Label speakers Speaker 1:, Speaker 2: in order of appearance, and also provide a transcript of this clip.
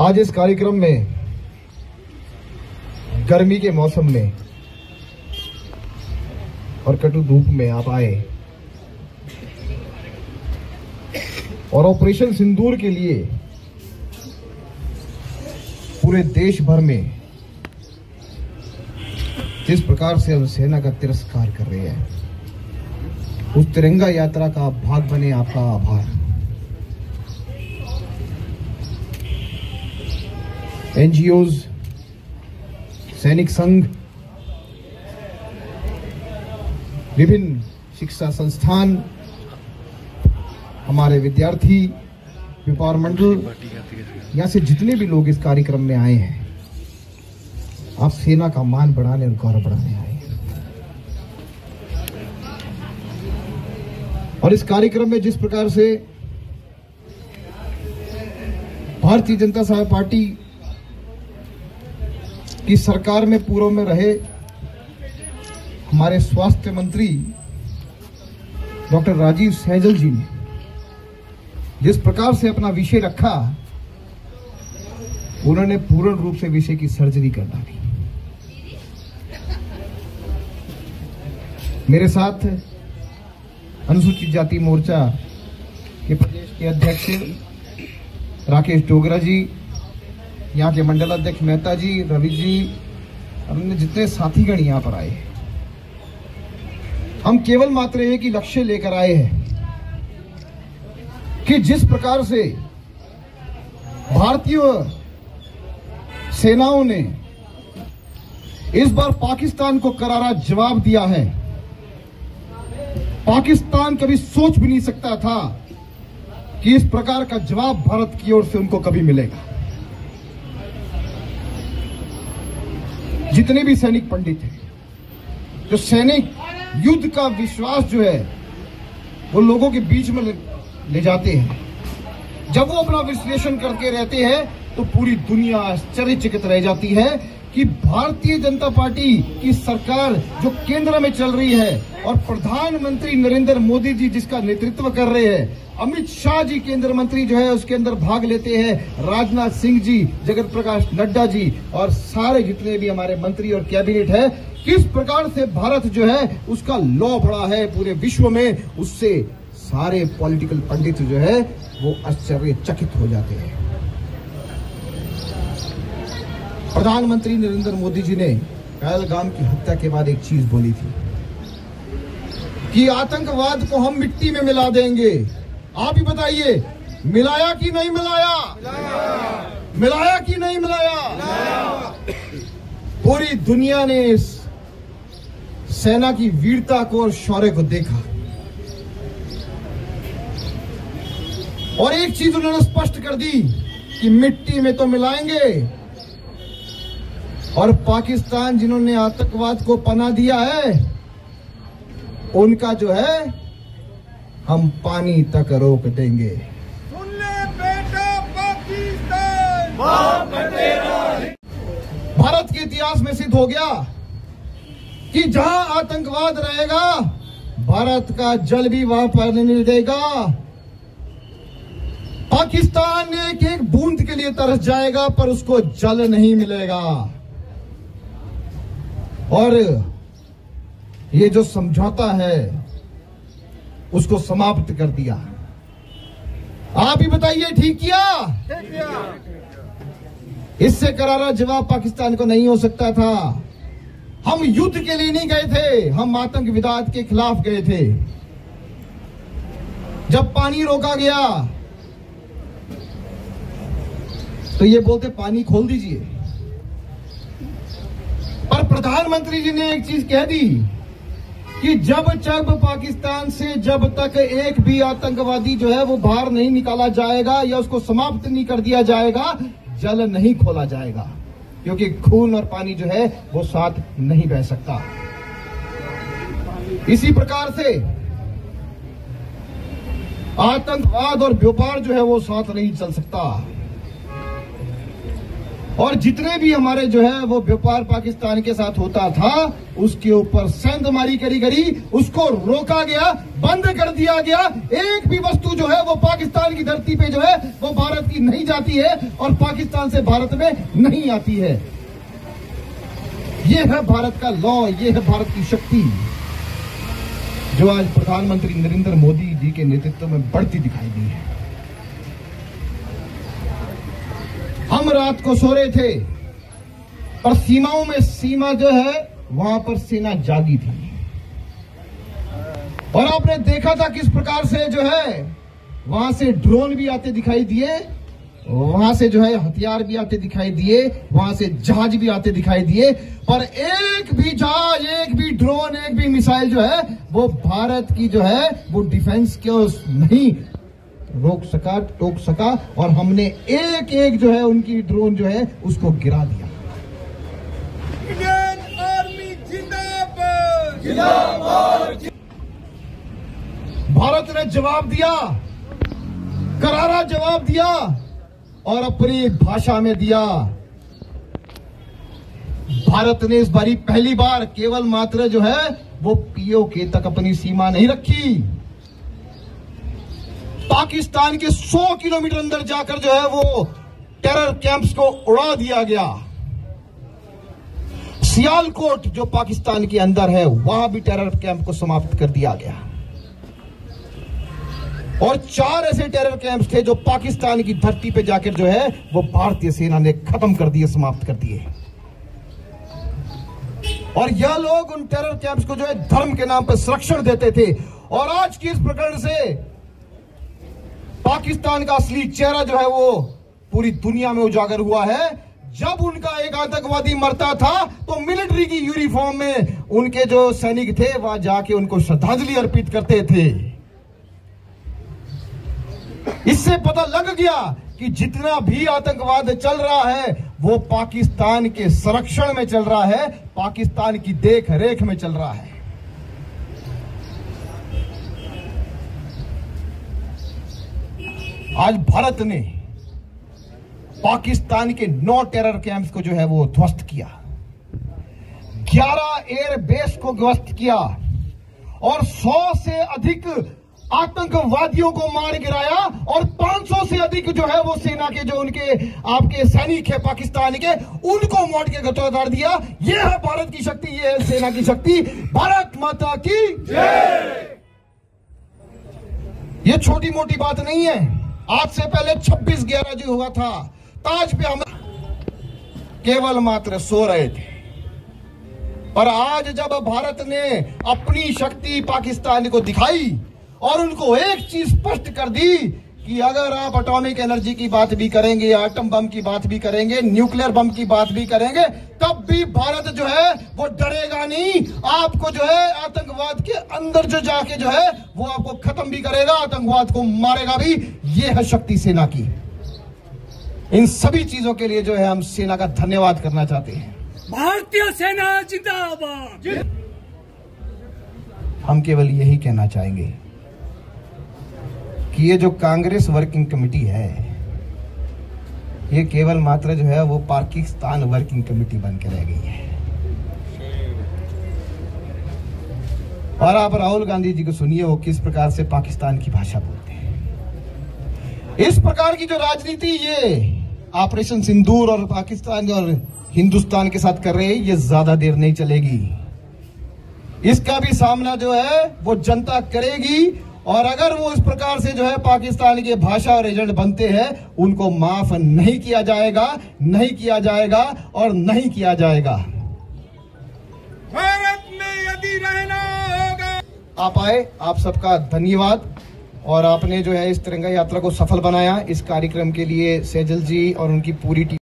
Speaker 1: आज इस कार्यक्रम में गर्मी के मौसम में और कटु धूप में आप आए और ऑपरेशन सिंदूर के लिए पूरे देश भर में जिस प्रकार से हम सेना का तिरस्कार कर रहे हैं, उस तिरंगा यात्रा का भाग बने, आपका आभार। एनजीओज, सैनिक संघ, विभिन्न शिक्षा संस्थान, हमारे विद्यार्थी, व्यापार मंडल, यहाँ से जितने भी लोग इस कार्यक्रम में आए हैं, आप सेना का मान बढ़ाने और गौरव बढ़ाने आए हैं। और इस कार्यक्रम में जिस प्रकार से भारतीय जनता पार्टी की सरकार में पूर्व में रहे हमारे स्वास्थ्य मंत्री डॉक्टर राजीव सहजल जी ने जिस प्रकार से अपना विषय रखा, उन्होंने पूर्ण रूप से विषय की सर्जरी कर डाली। मेरे साथ अनुसूचित जाति मोर्चा के प्रदेश के अध्यक्ष राकेश डोगरा जी, यहाँ के मंडल अध्यक्ष मेहता जी, रवि जी, अन्य जितने साथीगण यहाँ पर आए हैं, हम केवल मात्र एक ही लक्ष्य लेकर आए हैं कि जिस प्रकार से भारतीय सेनाओं ने इस बार पाकिस्तान को करारा जवाब दिया है, पाकिस्तान कभी सोच भी नहीं सकता था कि इस प्रकार का जवाब भारत की ओर से उनको कभी मिलेगा। जितने भी सैनिक पंडित हैं, जो सैनिक युद्ध का विश्वास जो है वो लोगों के बीच में ले जाते हैं, जब वो अपना विश्लेषण करके रहते हैं तो पूरी दुनिया आश्चर्यचकित रह जाती है कि भारतीय जनता पार्टी की सरकार जो केंद्र में चल रही है और प्रधानमंत्री नरेंद्र मोदी जी जिसका नेतृत्व कर रहे हैं, अमित शाह जी केंद्र मंत्री जो है उसके अंदर भाग लेते हैं, राजनाथ सिंह जी, जगत प्रकाश नड्डा जी और सारे जितने भी हमारे मंत्री और कैबिनेट है, किस प्रकार से भारत जो है उसका लॉ बढ़ा है पूरे विश्व में, उससे सारे पॉलिटिकल पंडित जो है वो आश्चर्यचकित हो जाते हैं। प्रधानमंत्री नरेंद्र मोदी जी ने पहलगाम की हत्या के बाद एक चीज बोली थी कि आतंकवाद को हम मिट्टी में मिला देंगे। आप ही बताइए, मिलाया कि नहीं मिलाया? मिलाया कि नहीं मिलाया? पूरी दुनिया ने इस सेना की वीरता को और शौर्य को देखा और एक चीज उन्होंने स्पष्ट कर दी कि मिट्टी में तो मिलाएंगे, और पाकिस्तान जिन्होंने आतंकवाद को पनाह दिया है उनका जो है हम पानी तक रोक देंगे।
Speaker 2: सुन ले बेटा पाकिस्तान, बाप तेरा।
Speaker 1: भारत के इतिहास में सिद्ध हो गया कि जहां आतंकवाद रहेगा भारत का जल भी वहां पर नहीं देगा। पाकिस्तान एक एक बूंद के लिए तरस जाएगा पर उसको जल नहीं मिलेगा। और ये जो समझौता है उसको समाप्त कर दिया। आप ही बताइए, ठीक किया? इससे करारा जवाब पाकिस्तान को नहीं हो सकता था। हम युद्ध के लिए नहीं गए थे, हम आतंकवाद के खिलाफ गए थे। जब पानी रोका गया तो ये बोलते पानी खोल दीजिए, पर प्रधानमंत्री जी ने एक चीज कह दी कि जब पाकिस्तान से जब तक एक भी आतंकवादी जो है वो बाहर नहीं निकाला जाएगा या उसको समाप्त नहीं कर दिया जाएगा, जल नहीं खोला जाएगा, क्योंकि खून और पानी जो है वो साथ नहीं बह सकता। इसी प्रकार से आतंकवाद और व्यापार जो है वो साथ नहीं चल सकता। और जितने भी हमारे जो है वो व्यापार पाकिस्तान के साथ होता था, उसके ऊपर सेंधमारी करी गई, उसको रोका गया, बंद कर दिया गया। एक भी वस्तु जो है वो पाकिस्तान की धरती पे जो है वो भारत की नहीं जाती है और पाकिस्तान से भारत में नहीं आती है। ये है भारत का लॉ, ये है भारत की शक्ति, जो आज प्रधानमंत्री नरेंद्र मोदी जी के नेतृत्व में बढ़ती दिखाई दी है। हम रात को सो रहे थे, पर सीमाओं में सीमा जो है वहां पर सेना जागी थी, और आपने देखा था किस प्रकार से जो है वहां से ड्रोन भी आते दिखाई दिए, वहां से जो है हथियार भी आते दिखाई दिए, वहां से जहाज भी आते दिखाई दिए, पर एक भी जहाज, एक भी ड्रोन, एक भी मिसाइल जो है वो भारत की जो है वो डिफेंस को नहीं रोक सका, टोक सका, और हमने एक एक जो है उनकी ड्रोन जो है उसको गिरा दिया।
Speaker 2: इंडियन आर्मी जिंदाबाद, जिंदाबाद।
Speaker 1: भारत ने जवाब दिया, करारा जवाब दिया, और अपनी भाषा में दिया। भारत ने इस बारी पहली बार केवल मात्र जो है वो पीओके तक अपनी सीमा नहीं रखी, पाकिस्तान के 100 किलोमीटर अंदर जाकर जो है वो टेरर कैंप्स को उड़ा दिया गया। सियालकोट जो पाकिस्तान के अंदर है, वहां भी टेरर कैंप को समाप्त कर दिया गया, और 4 ऐसे टेरर कैंप्स थे जो पाकिस्तान की धरती पे जाकर जो है वो भारतीय सेना ने खत्म कर दिए, समाप्त कर दिए। और यह लोग उन टेरर कैंप्स को जो है धर्म के नाम पर संरक्षण देते थे, और आज की इस प्रकरण से पाकिस्तान का असली चेहरा जो है वो पूरी दुनिया में उजागर हुआ है। जब उनका एक आतंकवादी मरता था तो मिलिट्री की यूनिफॉर्म में उनके जो सैनिक थे वहां जाके उनको श्रद्धांजलि अर्पित करते थे। इससे पता लग गया कि जितना भी आतंकवाद चल रहा है वो पाकिस्तान के संरक्षण में चल रहा है, पाकिस्तान की देख रेख में चल रहा है। आज भारत ने पाकिस्तान के 9 टेरर कैंप्स को जो है वो ध्वस्त किया, 11 एयर बेस को ध्वस्त किया, और 100 से अधिक आतंकवादियों को मार गिराया, और 500 से अधिक जो है वो सेना के जो उनके आपके सैनिक है पाकिस्तान के, उनको मौत के घाटों उतार दिया। ये है भारत की शक्ति, ये है सेना की शक्ति। भारत माता की जय। ये छोटी मोटी बात नहीं है। आज से पहले 26/11 जो हुआ था, ताज पे हम केवल मात्र सो रहे थे, पर आज जब भारत ने अपनी शक्ति पाकिस्तान को दिखाई और उनको एक चीज स्पष्ट कर दी कि अगर आप एटॉमिक एनर्जी की बात भी करेंगे, एटम बम की बात भी करेंगे, न्यूक्लियर बम की बात भी करेंगे, तब भी भारत जो है वो डरेगा नहीं। आपको जो है आतंकवाद के अंदर जो जाके जो है वो आपको खत्म भी करेगा, आतंकवाद को मारेगा भी। ये है शक्ति सेना की। इन सभी चीजों के लिए जो है हम सेना का धन्यवाद करना चाहते हैं।
Speaker 2: भारतीय सेना जिंदाबाद।
Speaker 1: हम केवल यही कहना चाहेंगे कि ये जो कांग्रेस वर्किंग कमेटी है, ये केवल मात्र जो है वो पाकिस्तान वर्किंग कमेटी बन के रह गई है। और आप राहुल गांधी जी को सुनिए, वो किस प्रकार से पाकिस्तान की भाषा बोलते हैं। इस प्रकार की जो राजनीति ये ऑपरेशन सिंदूर और पाकिस्तान और हिंदुस्तान के साथ कर रहे हैं, ये ज्यादा देर नहीं चलेगी। इसका भी सामना जो है वो जनता करेगी, और अगर वो इस प्रकार से जो है पाकिस्तान के भाषा और एजेंट बनते हैं, उनको माफ नहीं किया जाएगा, नहीं किया जाएगा और नहीं किया जाएगा।
Speaker 2: भारत में यदि रहना होगा।
Speaker 1: आप आए, आप सबका धन्यवाद, और आपने जो है इस तिरंगा यात्रा को सफल बनाया। इस कार्यक्रम के लिए सेजल जी और उनकी पूरी टीम